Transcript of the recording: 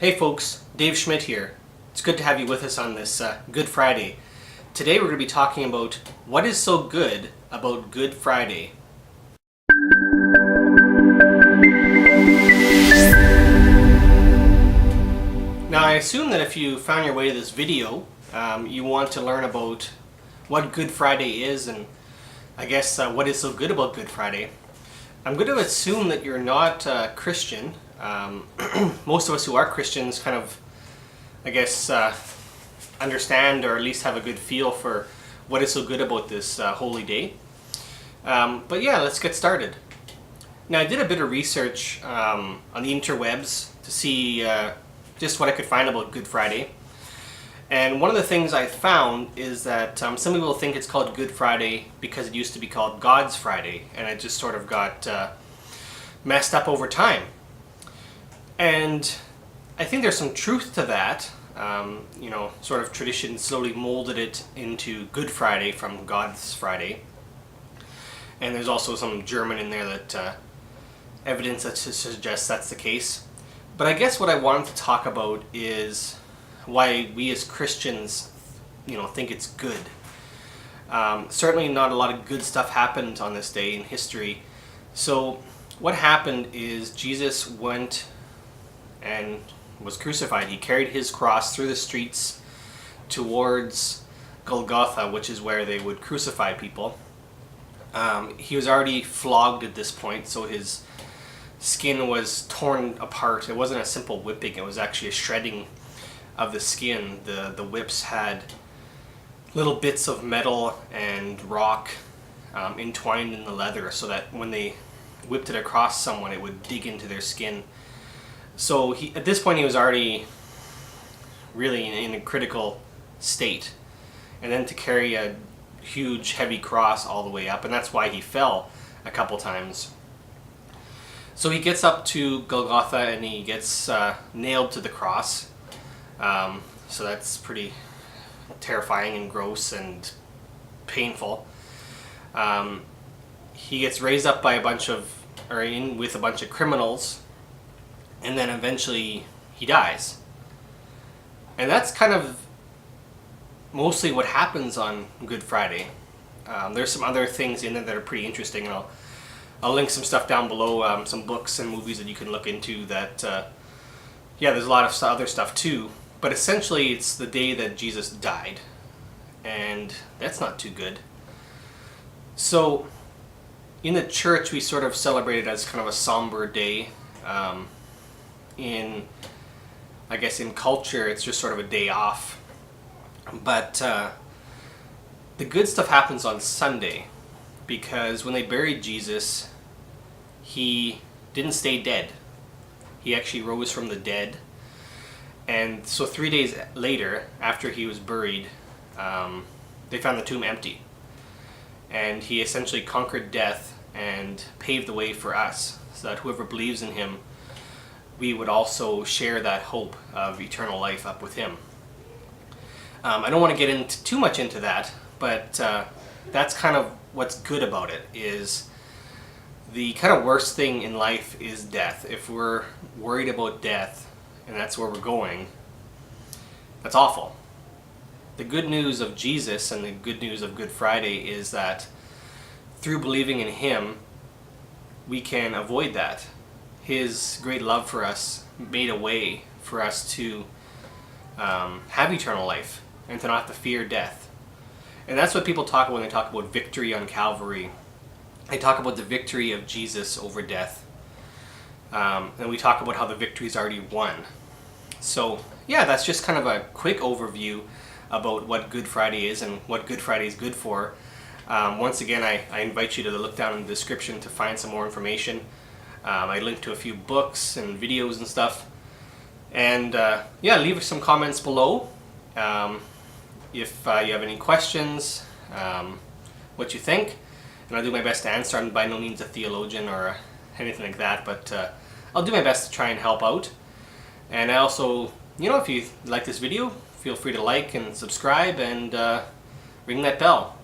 Hey folks, Dave Schmidt here. It's good to have you with us on this Good Friday. Today we're going to be talking about what is so good about Good Friday. Now I assume that if you found your way to this video, you want to learn about what Good Friday is and I guess what is so good about Good Friday. I'm going to assume that you're not Christian. Most of us who are Christians kind of, I guess, understand or at least have a good feel for what is so good about this holy day. But yeah, let's get started. Now I did a bit of research on the interwebs to see just what I could find about Good Friday. And one of the things I found is that some people think it's called Good Friday because it used to be called God's Friday, and it just sort of got messed up over time. And I think there's some truth to that. Sort of tradition slowly molded it into Good Friday from God's Friday. And there's also some German in there that evidence that suggests that's the case. But I guess what I wanted to talk about is why we as Christians, think it's good. Certainly not a lot of good stuff happened on this day in history. So what happened is Jesus went and was crucified. He carried his cross through the streets towards Golgotha, which is where they would crucify people. He was already flogged at this point, so his skin was torn apart. It wasn't a simple whipping, it was actually a shredding of the skin. The whips had little bits of metal and rock entwined in the leather so that when they whipped it across someone, it would dig into their skin. So at this point he was already really in a critical state. And then to carry a huge heavy cross all the way up, and that's why he fell a couple times. So he gets up to Golgotha and he gets nailed to the cross. So that's pretty terrifying and gross and painful. He gets raised up by with a bunch of criminals, and then eventually he dies. And that's kind of mostly what happens on Good Friday. There's some other things in there that are pretty interesting, and I'll link some stuff down below, some books and movies that you can look into that, there's a lot of other stuff too. But essentially it's the day that Jesus died, and that's not too good. So in the church we sort of celebrate it as kind of a somber day. In culture it's just sort of a day off. But the good stuff happens on Sunday, because when they buried Jesus, he didn't stay dead. He actually rose from the dead. And so 3 days later, after he was buried, they found the tomb empty. And he essentially conquered death and paved the way for us, so that whoever believes in him, we would also share that hope of eternal life up with him. I don't want to get too much into that, but that's kind of what's good about it. Is the kind of worst thing in life is death. If we're worried about death, and that's where we're going, that's awful. The good news of Jesus and the good news of Good Friday is that through believing in him, we can avoid that. His great love for us made a way for us to have eternal life and to not have to fear death. And that's what people talk about when they talk about victory on Calvary. They talk about the victory of Jesus over death. And we talk about how the victory's already won. So yeah, that's just kind of a quick overview about what Good Friday is and what Good Friday is good for. Once again, I invite you to look down in the description to find some more information. I linked to a few books and videos and stuff. And leave some comments below. If you have any questions, what you think, and I'll do my best to answer. I'm by no means a theologian or anything like that, but I'll do my best to try and help out. And I also, if you like this video, feel free to like and subscribe and ring that bell.